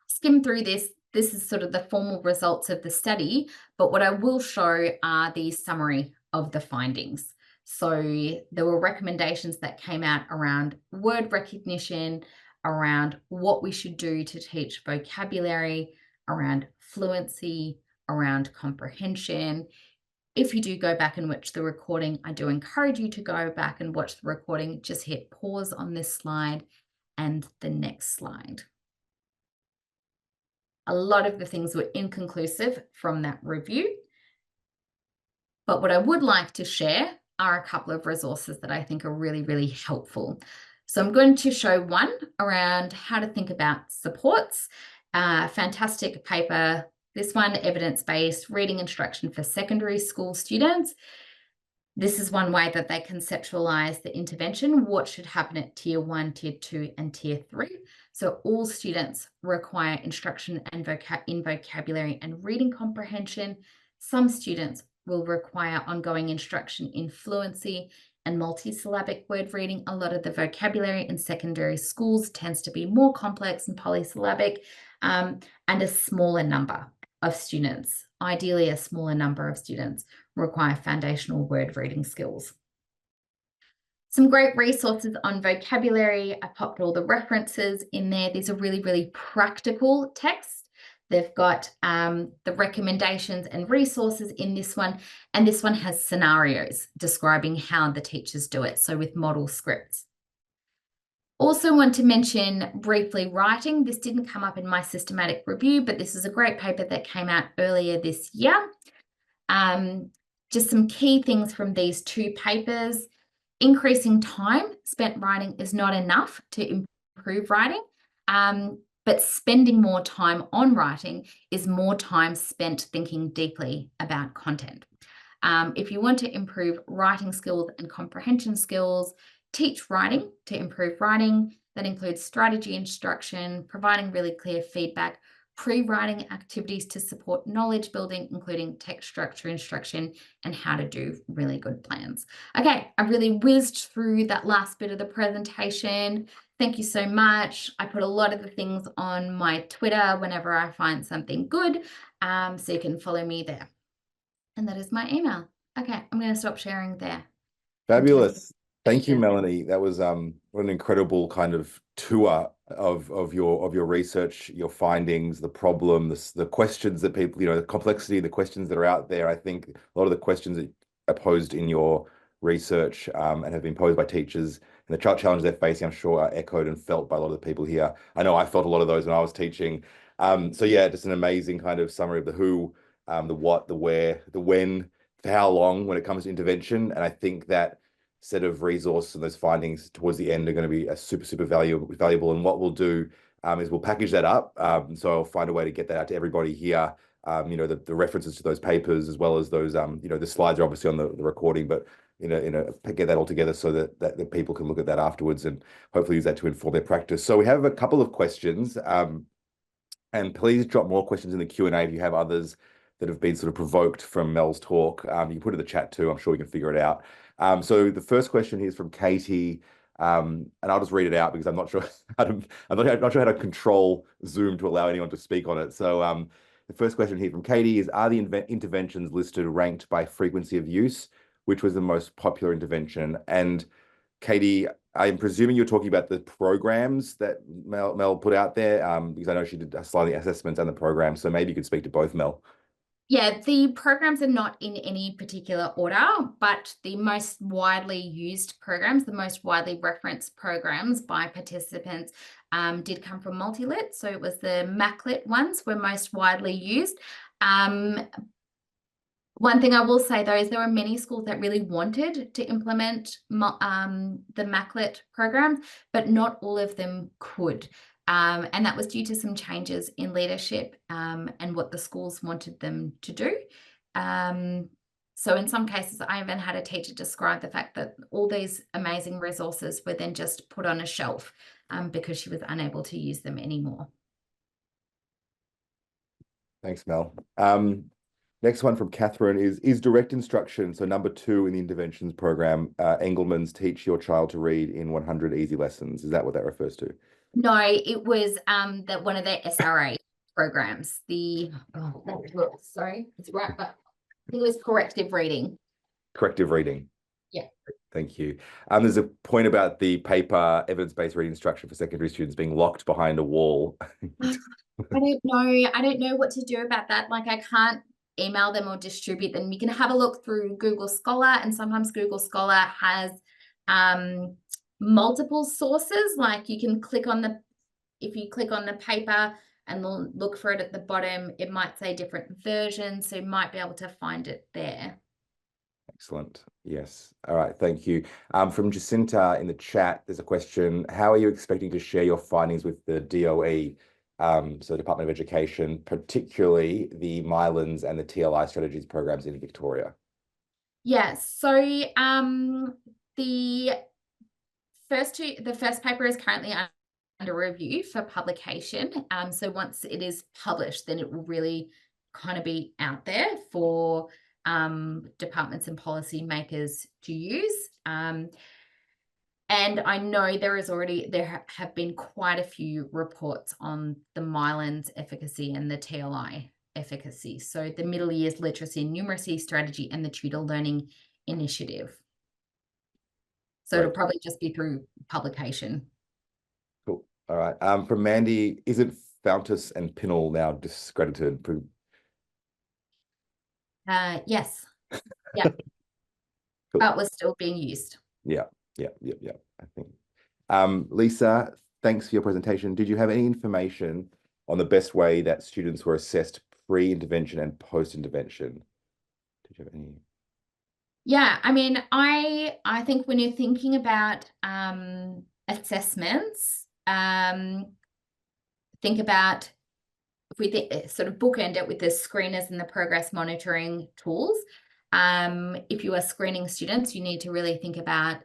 Skim through this. This is sort of the formal results of the study, but what I will show are the summary of the findings. So there were recommendations that came out around word recognition, around what we should do to teach vocabulary, around fluency, around comprehension. If you do go back and watch the recording, I do encourage you to go back and watch the recording. Just hit pause on this slide and the next slide. A lot of the things were inconclusive from that review, but what I would like to share are a couple of resources that I think are really, really helpful. So I'm going to show one around how to think about supports. Fantastic paper. This one, evidence-based reading instruction for secondary school students. This is one way that they conceptualize the intervention, what should happen at tier 1, tier 2, and tier 3. So all students require instruction and in vocabulary and reading comprehension. Some students will require ongoing instruction in fluency and multisyllabic word reading. A lot of the vocabulary in secondary schools tends to be more complex and polysyllabic, and a smaller number of students, ideally a smaller number of students, require foundational word reading skills. Some great resources on vocabulary. I popped all the references in there. These are really, really practical texts. They've got the recommendations and resources in this one, and this one has scenarios describing how the teachers do it, so with model scripts. Also want to mention briefly writing. This didn't come up in my systematic review, but this is a great paper that came out earlier this year. Just some key things from these 2 papers. Increasing time spent writing is not enough to improve writing, but spending more time on writing is more time spent thinking deeply about content. If you want to improve writing skills and comprehension skills, teach writing to improve writing. That includes strategy instruction, providing really clear feedback, pre-writing activities to support knowledge building, including text structure instruction, and how to do really good plans. Okay, I really whizzed through that last bit of the presentation. Thank you so much. I put a lot of the things on my Twitter whenever I find something good, so you can follow me there. And that is my email. Okay, I'm going to stop sharing there. Fabulous. Thank you, Melanie. That was what an incredible kind of tour of your research, your findings, the problem, the questions that people, the complexity, the questions that are out there. I think a lot of the questions that are posed in your research and have been posed by teachers and the challenges they're facing, I'm sure are echoed and felt by a lot of the people here. I know I felt a lot of those when I was teaching. So yeah, just an amazing kind of summary of the who, the what, the where, the when, for how long when it comes to intervention. And I think that set of resources and those findings towards the end are going to be super valuable. And what we'll do is we'll package that up. So I'll find a way to get that out to everybody here. The references to those papers, as well as those, the slides are obviously on the recording, but get that all together so that people can look at that afterwards and hopefully use that to inform their practice. So we have a couple of questions, and please drop more questions in the Q&A if you have others that have been sort of provoked from Mel's talk. You can put it in the chat too. I'm sure we can figure it out. So the first question here is from Katie, and I'll just read it out because I'm not sure how to, I'm not sure how to control Zoom to allow anyone to speak on it. So the first question here from Katie is, are the interventions listed ranked by frequency of use? Which was the most popular intervention? And Katie, I'm presuming you're talking about the programs that Mel put out there, because I know she did sliding assessments and the program. So maybe you could speak to both, Mel. Yeah, the programs are not in any particular order, but the most widely used programs, the most widely referenced programs by participants did come from multi-lit. So it was the MAC-lit ones were most widely used. One thing I will say, though, is there were many schools that really wanted to implement the MAC-lit programs, but not all of them could. And that was due to some changes in leadership and what the schools wanted them to do. So in some cases, I even had a teacher describe the fact that all these amazing resources were then just put on a shelf because she was unable to use them anymore. Thanks, Mel. Next one from Catherine is direct instruction, so number 2 in the interventions program, Engelman's Teach Your Child to Read in 100 Easy Lessons. Is that what that refers to? No, it was one of the SRA programs. Sorry, it's right, but I think it was corrective reading. Corrective reading. Yeah. Thank you. There's a point about the paper evidence-based reading instruction for secondary students being locked behind a wall. I don't know. I don't know what to do about that. Like, I can't email them or distribute them. You can have a look through Google Scholar, and sometimes Google Scholar has multiple sources. Like, you can click on if you click on the paper and look for it at the bottom, it might say different versions, so you might be able to find it there. Excellent. Yes. All right. Thank you. From Jacinta in the chat, there's a question. How are you expecting to share your findings with the DOE, so Department of Education, particularly the Mylands and the TLI strategies programs in Victoria? Yes. So the first paper is currently under review for publication. So once it is published, then it will really kind of be out there for departments and policy makers to use. And I know there have been quite a few reports on the Mylands efficacy and the TLI efficacy. So the Middle Years Literacy and Numeracy Strategy and the Tutor Learning Initiative. So Right. it'll probably just be through publication. Cool. All right. From Mandy, isn't Fountas and Pinnell now discredited? Yes. Yeah. Cool. That was still being used. Yeah. I think. Lisa, thanks for your presentation. Did you have any information on the best way that students were assessed pre-intervention and post-intervention? Did you have any? Yeah, I mean, I think when you're thinking about assessments, think about, if we sort of bookend it with the screeners and the progress monitoring tools. If you are screening students, you need to really think about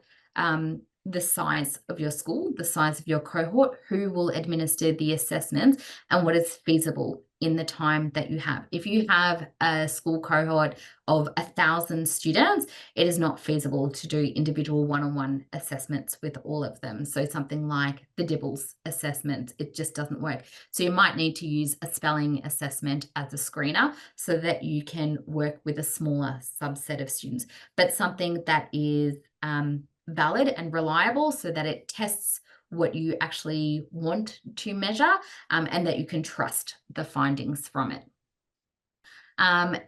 the size of your school, the size of your cohort, who will administer the assessments, and what is feasible in the time that you have. If you have a school cohort of 1,000 students, it is not feasible to do individual one-on-one assessments with all of them. So something like the Dibbles assessment, it just doesn't work. So you might need to use a spelling assessment as a screener so that you can work with a smaller subset of students, but something that is valid and reliable so that it tests what you actually want to measure and that you can trust the findings from it.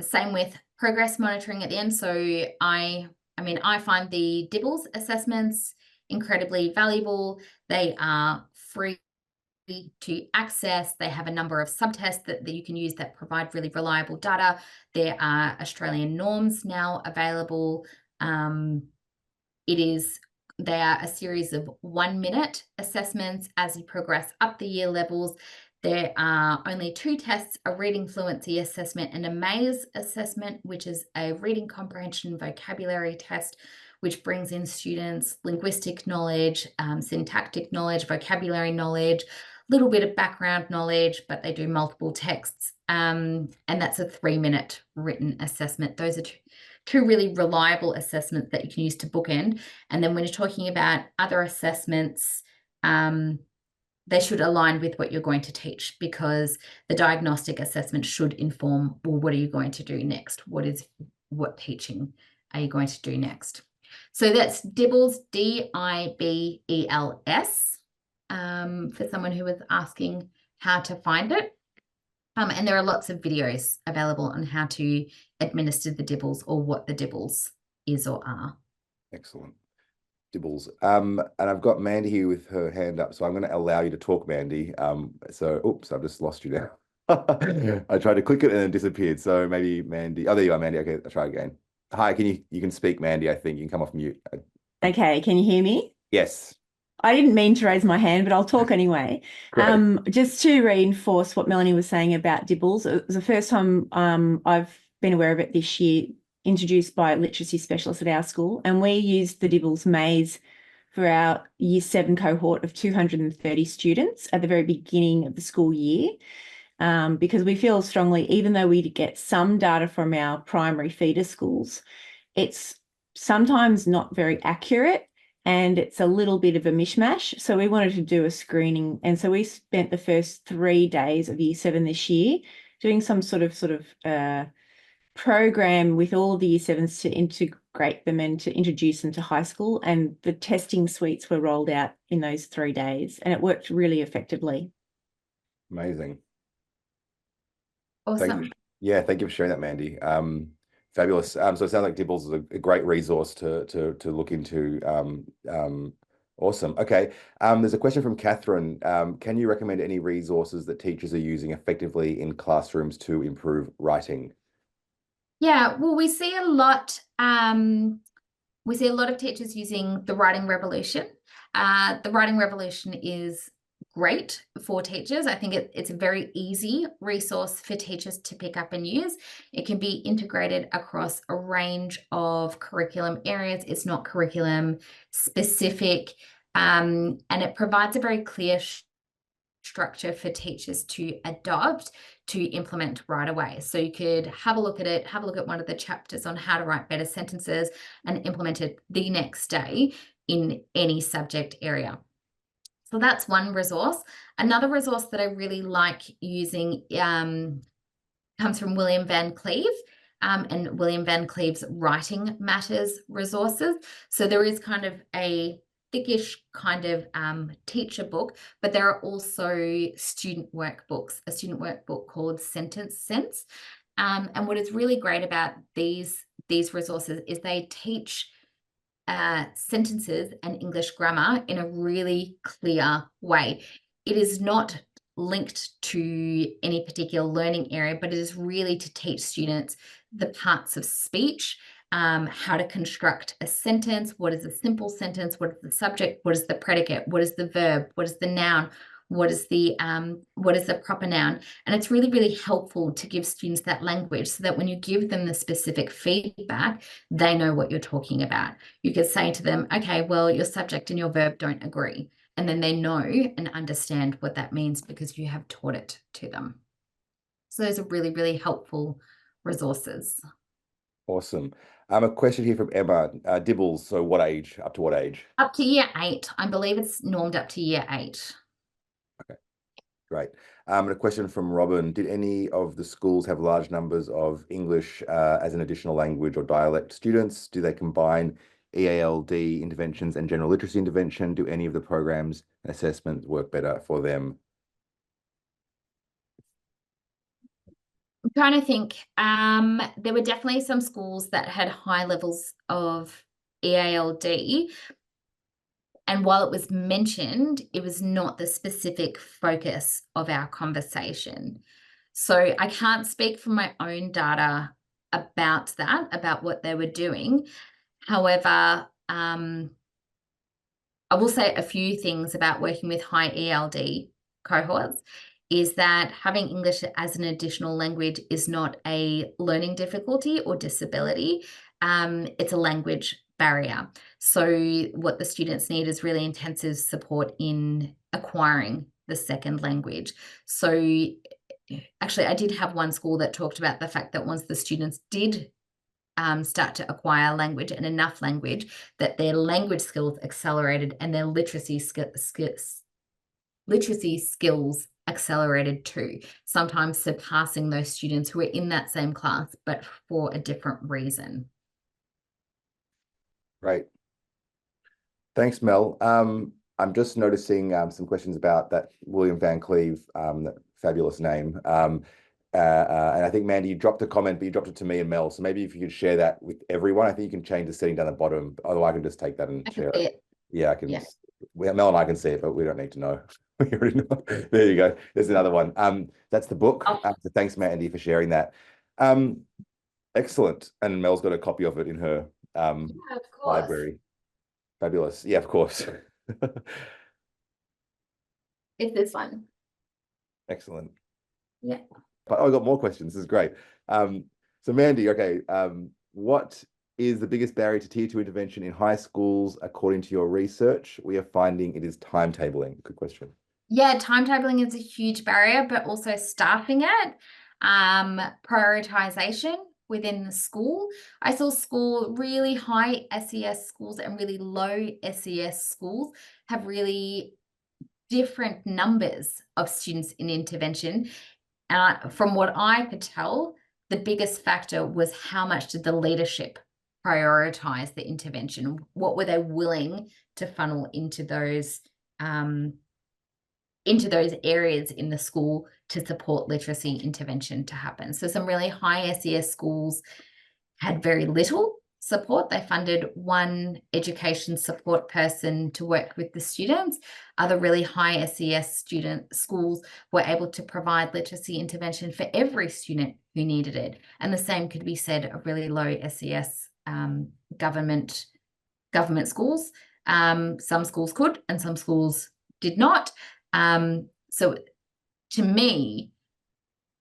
Same with progress monitoring at the end. So I find the Dibbles assessments incredibly valuable. They are free to access. They have a number of subtests that you can use that provide really reliable data. There are Australian norms now available. They are a series of 1-minute assessments as you progress up the year levels. There are only 2 tests, a reading fluency assessment and a maze assessment, which is a reading comprehension vocabulary test, which brings in students' linguistic knowledge, syntactic knowledge, vocabulary knowledge, a little bit of background knowledge, but they do multiple texts. And that's a 3-minute written assessment. Those are two really reliable assessments that you can use to bookend. And then when you're talking about other assessments, they should align with what you're going to teach, because the diagnostic assessment should inform, well, what are you going to do next? What teaching are you going to do next? So that's DIBELS, DIBELS, for someone who was asking how to find it. And there are lots of videos available on how to administer the DIBELS, or what the DIBELS is or are. Excellent. Dibbles. And I've got Mandy here with her hand up, so I'm going to allow you to talk, Mandy. So, oops, I've just lost you now. I tried to click it and it disappeared. So maybe Mandy. Oh, there you are, Mandy. Okay, I'll try again. Hi, you can speak, Mandy, I think. You can come off mute. Okay, can you hear me? Yes. I didn't mean to raise my hand, but I'll talk anyway. Great. Just to reinforce what Melanie was saying about DIBELS, it was the first time I've been aware of it this year, introduced by a literacy specialist at our school, and we used the DIBELS maze for our Year 7 cohort of 230 students at the very beginning of the school year, because we feel strongly, even though we get some data from our primary feeder schools, it's sometimes not very accurate and it's a little bit of a mishmash. So we wanted to do a screening. And so we spent the first 3 days of Year 7 this year doing some sort of program with all of the Year 7s to integrate them and to introduce them to high school. And the testing suites were rolled out in those 3 days, and it worked really effectively. Amazing. Awesome. Thank you for sharing that, Mandy. Fabulous. So it sounds like Dibbles is a great resource to look into. Awesome. Okay. There's a question from Catherine. Can you recommend any resources that teachers are using effectively in classrooms to improve writing? Yeah, well, we see a lot of teachers using the Writing Revolution. The Writing Revolution is great for teachers. I think it's a very easy resource for teachers to pick up and use. It can be integrated across a range of curriculum areas. It's not curriculum specific, and it provides a very clear structure for teachers to adopt to implement right away. So you could have a look at it, have a look at one of the chapters on how to write better sentences and implement it the next day in any subject area. So that's one resource. Another resource that I really like using comes from William Van Cleve, and William Van Cleve's Writing Matters resources. So there is kind of a thickish kind of teacher book, but there are also student workbooks, a student workbook called Sentence Sense. And what is really great about these resources is they teach sentences and English grammar in a really clear way. It is not linked to any particular learning area, but it is really to teach students the parts of speech, how to construct a sentence, what is a simple sentence, what is the subject, what is the predicate, what is the verb, what is the noun, what is the proper noun. And it's really, really helpful to give students that language so that when you give them the specific feedback, they know what you're talking about. You could say to them, okay, well, your subject and your verb don't agree. And then they know and understand what that means because you have taught it to them. So those are really, really helpful resources. Awesome. A question here from Emma. Dibbles, so what age? Up to what age? Up to Year 8. I believe it's normed up to Year 8. Okay, great. And a question from Robin. Did any of the schools have large numbers of English as an additional language or dialect students? Do they combine EALD interventions and general literacy intervention? Do any of the programs and assessments work better for them? I'm trying to think. There were definitely some schools that had high levels of EALD. And while it was mentioned, it was not the specific focus of our conversation. So I can't speak from my own data about that, about what they were doing. However, I will say a few things about working with high ELD cohorts is that having English as an additional language is not a learning difficulty or disability. It's a language barrier. So what the students need is really intensive support in acquiring the second language. So actually, I did have one school that talked about the fact that once the students did start to acquire language, and enough language that their language skills accelerated and their literacy skills accelerated too, sometimes surpassing those students who are in that same class, but for a different reason. Great. Thanks, Mel. I'm just noticing some questions about that William Van Cleve, that fabulous name. And I think, Mandy, you dropped a comment, but you dropped it to me and Mel. So maybe if you could share that with everyone, I think you can change the setting down the bottom. Otherwise, I can just take that and share it. Yeah, I can. Yeah. Mel and I can see it, but we don't need to know. We already know. There you go. There's another one. That's the book. So thanks, Mandy, for sharing that. Excellent. And Mel's got a copy of it in her library. Fabulous. Yeah, of course. It's this one. Excellent. Yeah. But I got more questions. This is great. So Mandy, okay, what is the biggest barrier to Tier 2 intervention in high schools according to your research? We are finding it is timetabling. Good question. Yeah, timetabling is a huge barrier, but also staffing it, prioritization within the school. I saw really high SES schools and really low SES schools have really different numbers of students in intervention. And from what I could tell, the biggest factor was how much did the leadership prioritize the intervention? What were they willing to funnel into those areas in the school to support literacy intervention to happen? So some really high SES schools had very little support. They funded one education support person to work with the students. Other really high SES schools were able to provide literacy intervention for every student who needed it. And the same could be said of really low SES government schools. Some schools could and some schools did not. So to me,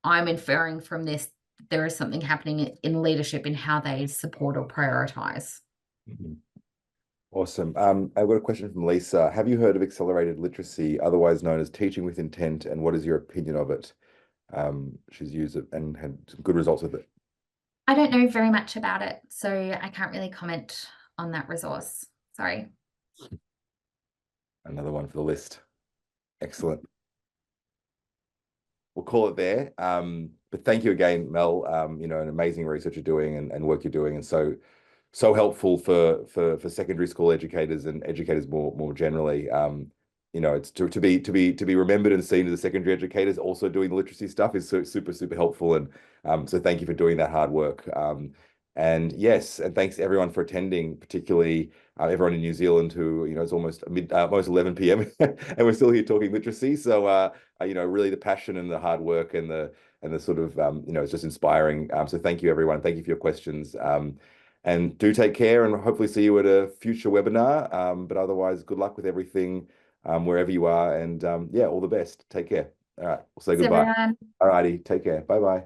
I'm inferring from this, there is something happening in leadership in how they support or prioritize. Mm-hmm. Awesome. I've got a question from Lisa. Have you heard of accelerated literacy, otherwise known as teaching with intent, and what is your opinion of it? She's used it and had some good results with it. I don't know very much about it, so I can't really comment on that resource. Sorry. Another one for the list. Excellent. We'll call it there. But thank you again, Mel. An amazing research you're doing and work you're doing, and so helpful for secondary school educators and educators more generally. It's to be remembered and seen as a secondary educators also doing the literacy stuff is super helpful. And so thank you for doing that hard work. And yes, and thanks to everyone for attending, particularly everyone in New Zealand who, it's almost 11 p.m. and we're still here talking literacy. So, really the passion and the hard work and the sort of, it's just inspiring. So thank you, everyone. Thank you for your questions. And do take care and hopefully see you at a future webinar. But otherwise, good luck with everything wherever you are. And all the best. Take care. All right. We'll say goodbye. Everyone. All righty. Take care. Bye-bye.